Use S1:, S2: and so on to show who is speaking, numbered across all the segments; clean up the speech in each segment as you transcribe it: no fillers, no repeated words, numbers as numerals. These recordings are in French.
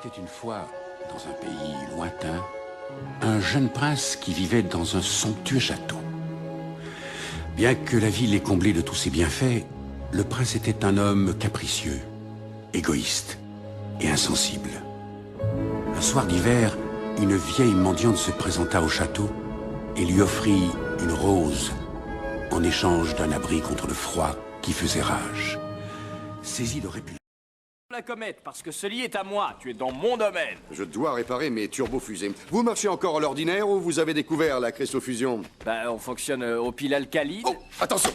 S1: était une fois, dans un pays lointain, un jeune prince qui vivait dans un somptueux château. Bien que la ville ait comblé de tous ses bienfaits, le prince était un homme capricieux, égoïste et insensible. Un soir d'hiver, une vieille mendiante se présenta au château et lui offrit une rose en échange d'un abri contre le froid qui faisait rage. Saisi de répugnance.
S2: La comète, parce que ce lit est à moi, tu es dans mon domaine.
S3: Je dois réparer mes turbofusées. Vous marchez encore à l'ordinaire ou vous avez découvert la cristaufusion?
S2: Bah, on fonctionne aux piles alcalines.
S3: Oh, attention!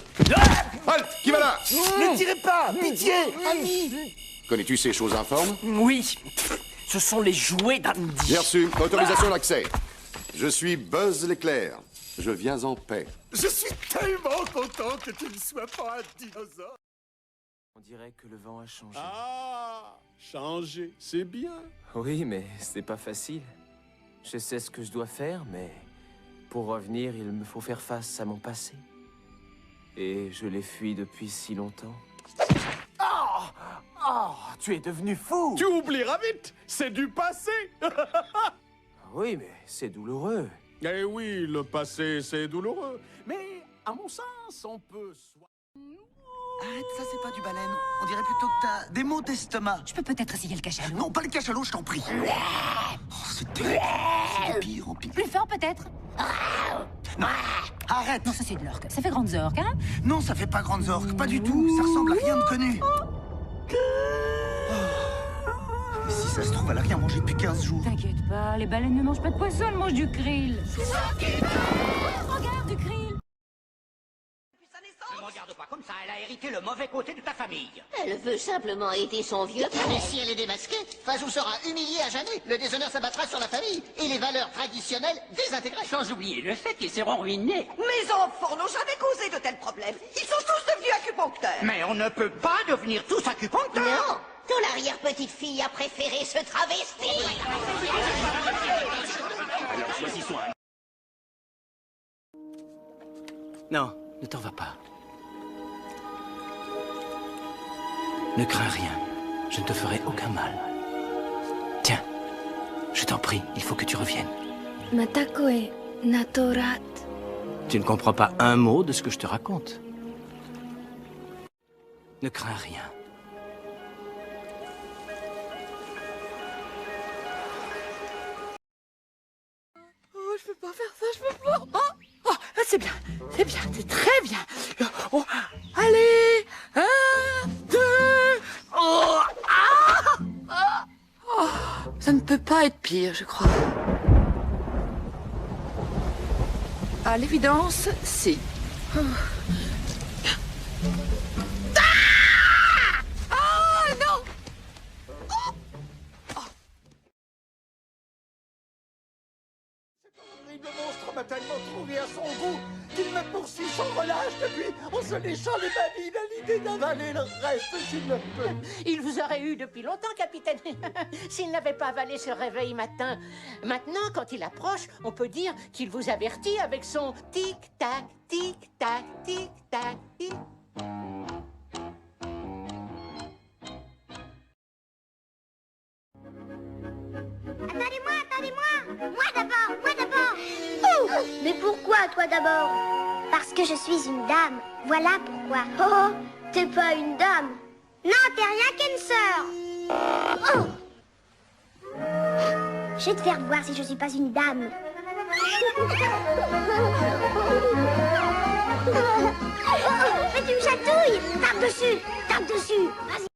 S3: Halt! Qui va là?
S4: Ne tirez pas! Pitié! Ami!
S3: Connais-tu ces choses informes?
S2: Oui, ce sont les jouets d'Andy.
S3: Bien reçu. Autorisation d'accès. Je suis Buzz l'éclair. Je viens en paix.
S4: Je suis tellement content que tu ne sois pas un dinosaure.
S2: On dirait que le vent a changé.
S4: Ah! Changer, c'est bien.
S2: Oui, mais c'est pas facile. Je sais ce que je dois faire, mais pour revenir, il me faut faire face à mon passé. Et je l'ai fui depuis si longtemps. Oh! Oh! Tu es devenu fou!
S4: Tu oublieras vite, c'est du passé.
S2: Oui, mais c'est douloureux.
S4: Eh oui, le passé, c'est douloureux. Mais, à mon sens, on peut...
S5: Arrête, ça c'est pas du baleine. On dirait plutôt que t'as des maux d'estomac.
S6: Je peux peut-être essayer le cachalot.
S5: Non, pas le cachalot, je t'en prie. Oh, c'est terrible. C'est de pire en pire.
S6: Plus fort peut-être.
S5: Non, arrête.
S6: Non, ça c'est de l'orque. Ça fait grandes orques, hein?
S5: Non, ça fait pas grandes orques, pas du tout. Ça ressemble à rien de connu. Et si ça se trouve, elle a rien mangé depuis 15 jours.
S6: T'inquiète pas, les baleines ne mangent pas de poisson, elles mangent du krill. Regarde, du krill.
S7: Ne me regarde pas comme ça, elle a hérité le mauvais côté de ta famille.
S8: Elle veut simplement aider son vieux père.
S7: Mais si elle est démasquée, Fazou sera humilié à jamais. Le déshonneur s'abattra sur la famille et les valeurs traditionnelles désintégrées.
S9: Sans oublier le fait qu'ils seront ruinés.
S10: Mes enfants n'ont jamais causé de tels problèmes. Ils sont tous devenus acupuncteurs.
S7: Mais on ne peut pas devenir tous acupuncteurs.
S8: Non, ton arrière-petite-fille a préféré se travestir.
S9: Alors choisissons un.
S5: Non, ne t'en va pas. Ne crains rien. Je ne te ferai aucun mal. Tiens, je t'en prie, il faut que tu reviennes.
S11: Matakoe Natorat.
S5: Tu ne comprends pas un mot de ce que je te raconte. Ne crains rien.
S10: Oh, je peux pas faire ça, je peux pas. Oh, oh, c'est bien, c'est très bien. Oh, allez, 1, 2, oh, ah, ah, oh. Ça ne peut pas être pire, je crois. À l'évidence, si. Oh. Ah, non.
S4: Le monstre m'a tellement trouvé à son goût qu'il me poursuit sans relâche depuis en se léchant les babines à l'idée d'avaler le reste s'il le peut.
S12: Il vous aurait eu depuis longtemps, capitaine, s'il n'avait pas avalé ce réveil matin. Maintenant, quand il approche, on peut dire qu'il vous avertit avec son tic-tac, tic-tac, tic-tac, tic.
S11: Attendez-moi. Moi d'abord. Oh, mais pourquoi toi d'abord? Parce que je suis une dame. Voilà pourquoi. Oh, t'es pas une dame. Non, t'es rien qu'une sœur. Oh. Je vais te faire voir si je suis pas une dame. Mais tu me chatouilles. Tape dessus. Vas-y.